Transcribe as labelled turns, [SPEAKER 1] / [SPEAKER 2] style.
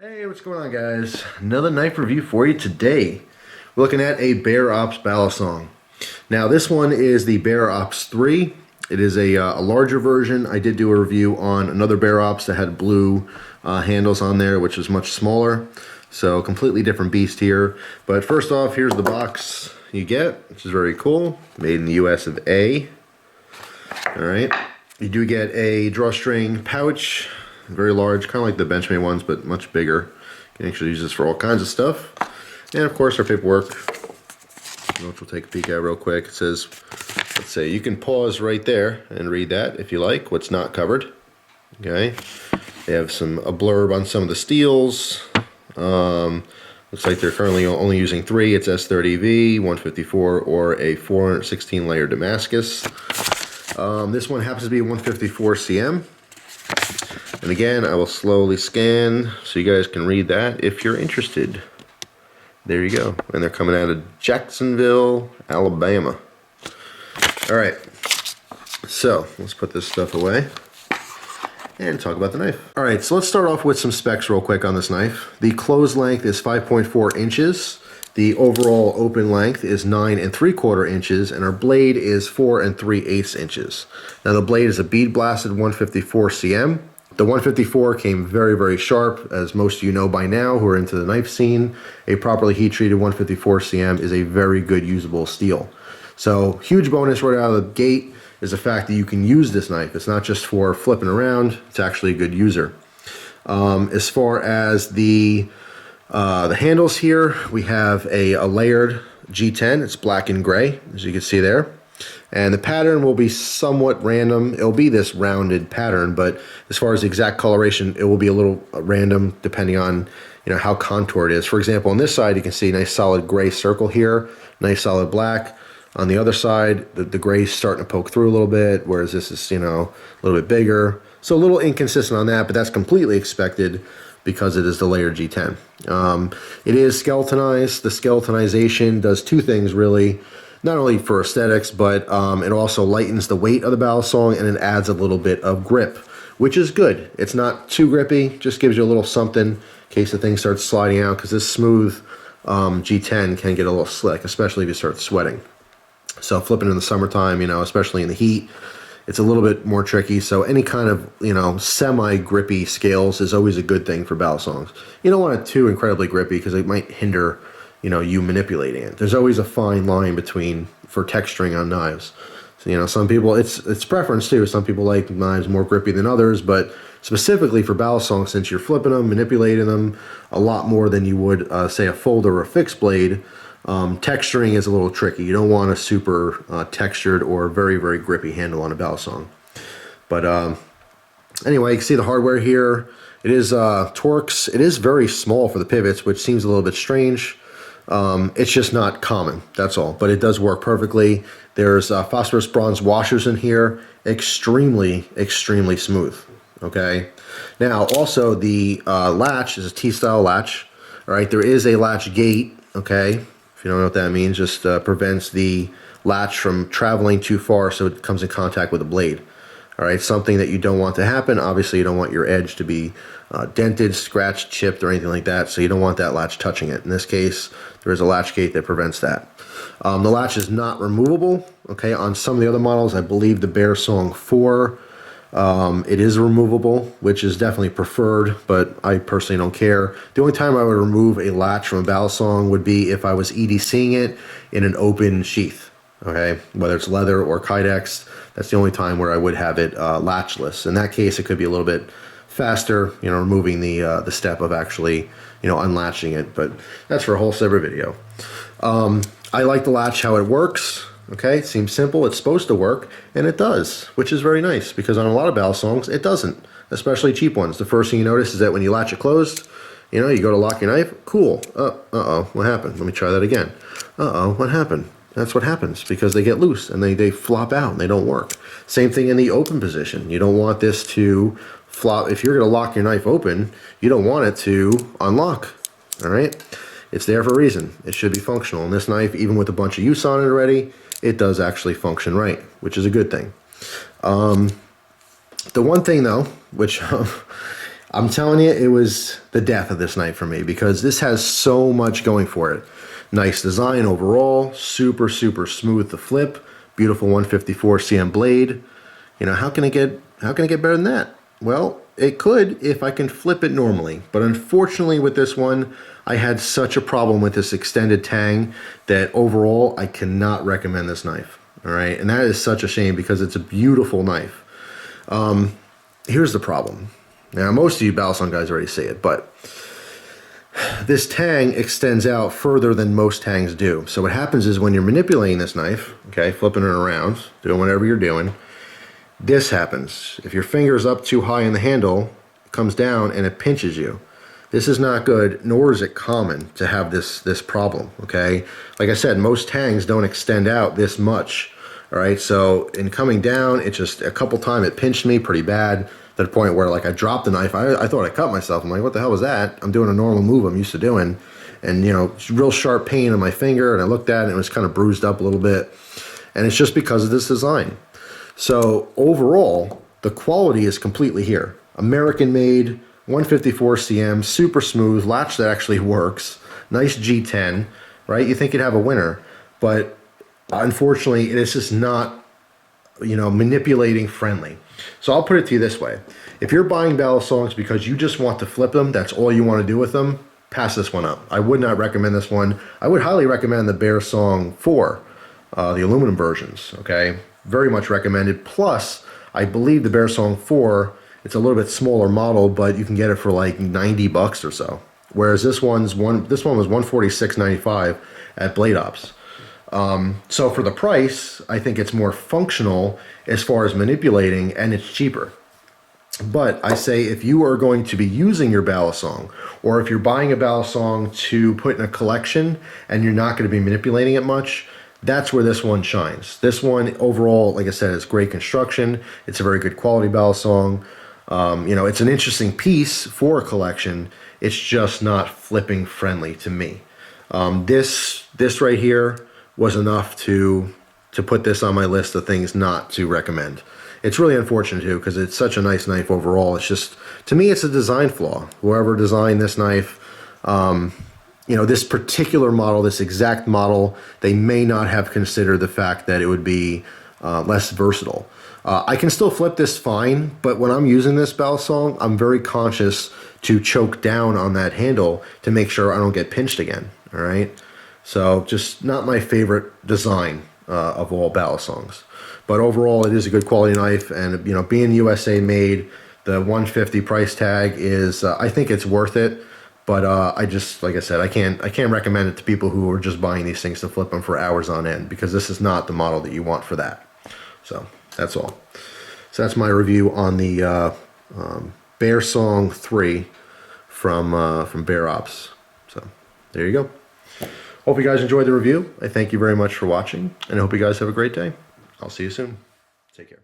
[SPEAKER 1] Hey, what's going on, guys? Another knife review for you today. We're looking at a Bear Ops Balisong. Now, this one is the Bear Ops 3. It is a larger version. I did do a review on another Bear Ops that had blue handles on there, which was much smaller. So, completely different beast here. But first off, here's the box you get, which is very cool. Made in the US of A. Alright. You do get a drawstring pouch. Very large, kind of like the Benchmade ones, but much bigger. You can actually use this for all kinds of stuff. And of course, our paperwork, which we'll take a peek at real quick. It says, let's say, you can pause right there and read that if you like, what's not covered. Okay. They have a blurb on some of the steels. Looks like they're currently only using 3. It's S30V, 154, or a 416 layer Damascus. This one happens to be a 154 CM. And again, I will slowly scan so you guys can read that if you're interested. There you go. And they're coming out of Jacksonville, Alabama. Alright, so let's put this stuff away and talk about the knife. Alright, so let's start off with some specs real quick on this knife. The close length is 5.4 inches. The overall open length is 9 3/4 inches, and our blade is 4 3/8 inches. Now the blade is a bead blasted 154 CM. The 154 came very, very sharp, as most of you know by now who are into the knife scene. A properly heat-treated 154 CM is a very good usable steel. So huge bonus right out of the gate is the fact that you can use this knife. It's not just for flipping around, it's actually a good user. As far as the handles here, we have a layered G10. It's black and gray, as you can see there. And the pattern will be somewhat random. It'll be this rounded pattern, but as far as the exact coloration, it will be a little random depending on how contoured it is. For example, on this side, you can see a nice solid gray circle here, nice solid black. On the other side, the gray's starting to poke through a little bit, whereas this is a little bit bigger. So a little inconsistent on that, but that's completely expected because it is the layered G10. It is skeletonized. The skeletonization does two things really. Not only for aesthetics, but it also lightens the weight of the Balisong, and it adds a little bit of grip, which is good. It's not too grippy, just gives you a little something in case the thing starts sliding out, because this smooth G10 can get a little slick, especially if you start sweating. So flipping in the summertime, especially in the heat, it's a little bit more tricky. So any kind of, semi-grippy scales is always a good thing for Balisongs. You don't want it too incredibly grippy because it might hinder you manipulating it. There's always a fine line for texturing on knives. So, some people, it's preference too. Some people like knives more grippy than others, but specifically for Balisong, since you're flipping them, manipulating them a lot more than you would, say, a folder or a fixed blade, texturing is a little tricky. You don't want a super textured or very, very grippy handle on a Balisong. But anyway, you can see the hardware here. It is Torx. It is very small for the pivots, which seems a little bit strange. It's just not common, that's all, but it does work perfectly. There's phosphorus bronze washers in here, extremely, extremely smooth, okay? Now, also the latch is a T-style latch, all right? There is a latch gate, okay? If you don't know what that means, just prevents the latch from traveling too far so it comes in contact with the blade. All right, something that you don't want to happen. Obviously, you don't want your edge to be dented, scratched, chipped, or anything like that, so you don't want that latch touching it. In this case, there is a latch gate that prevents that. The latch is not removable. Okay, on some of the other models, I believe the Balisong 4, it is removable, which is definitely preferred, but I personally don't care. The only time I would remove a latch from a Balisong would be if I was EDCing it in an open sheath. Okay, whether it's leather or Kydex, that's the only time where I would have it latchless. In that case, it could be a little bit faster, removing the step of actually, unlatching it. But that's for a whole separate video. I like the latch, how it works. Okay, it seems simple. It's supposed to work, and it does, which is very nice because on a lot of Balisongs, it doesn't, especially cheap ones. The first thing you notice is that when you latch it closed, you go to lock your knife. Cool. Uh-oh, what happened? Let me try that again. Uh-oh, what happened? That's what happens because they get loose and they flop out and they don't work. Same thing in the open position. You don't want this to flop. If you're going to lock your knife open, you don't want it to unlock. All right? It's there for a reason. It should be functional. And this knife, even with a bunch of use on it already, it does actually function right, which is a good thing. The one thing though, which I'm telling you, it was the death of this knife for me because this has so much going for it. Nice design overall, super, super smooth to flip, beautiful 154 cm blade. You know, how can it get better than that? Well, it could if I can flip it normally, but unfortunately with this one, I had such a problem with this extended tang that overall I cannot recommend this knife. All right, and that is such a shame because it's a beautiful knife. Here's the problem. Now, most of you Balisong guys already see it, but this tang extends out further than most tangs do. So what happens is when you're manipulating this knife, okay, flipping it around, doing whatever you're doing, this happens. If your finger's up too high in the handle, it comes down and it pinches you. This is not good, nor is it common to have this problem, okay? Like I said, most tangs don't extend out this much, all right? So in coming down, it just, a couple times it pinched me pretty bad, to the point where like I dropped the knife. I thought I cut myself. I'm like, what the hell was that? I'm doing a normal move I'm used to doing. And you know, real sharp pain in my finger, and I looked at it and it was kind of bruised up a little bit. And it's just because of this design. So overall, the quality is completely here. American made, 154 cm, super smooth, latch that actually works, nice G10, right? You think you'd have a winner, but unfortunately, it is just not, you know, manipulating friendly. So I'll put it to you this way. If you're buying Balisongs because you just want to flip them, that's all you want to do with them, pass this one up. I would not recommend this one. I would highly recommend the Balisong 4, the aluminum versions, okay? Very much recommended. Plus, I believe the Balisong 4, it's a little bit smaller model, but you can get it for like 90 bucks or so. Whereas this one was $146.95 at Blade Ops. So for the price, I think it's more functional as far as manipulating, and it's cheaper. But I say if you are going to be using your Balisong, or if you're buying a Balisong to put in a collection and you're not going to be manipulating it much, that's where this one shines. This one overall, like I said, is great construction. It's a very good quality Balisong. You know, it's an interesting piece for a collection. It's just not flipping friendly to me. This right here was enough to put this on my list of things not to recommend. It's really unfortunate too because it's such a nice knife overall. It's just, to me, it's a design flaw. Whoever designed this knife, you know, this particular model, this exact model, they may not have considered the fact that it would be less versatile. I can still flip this fine, but when I'm using this Balisong, I'm very conscious to choke down on that handle to make sure I don't get pinched again, all right? So just not my favorite design of all Balisongs. But overall, it is a good quality knife, and you know, being USA made, the 150 price tag is, I think it's worth it. But I just, like I said, I can't recommend it to people who are just buying these things to flip them for hours on end, because this is not the model that you want for that. So that's all. So that's my review on the Balisong 3 from Bear Ops. So there you go. Hope you guys enjoyed the review. I thank you very much for watching, and I hope you guys have a great day. I'll see you soon. Take care.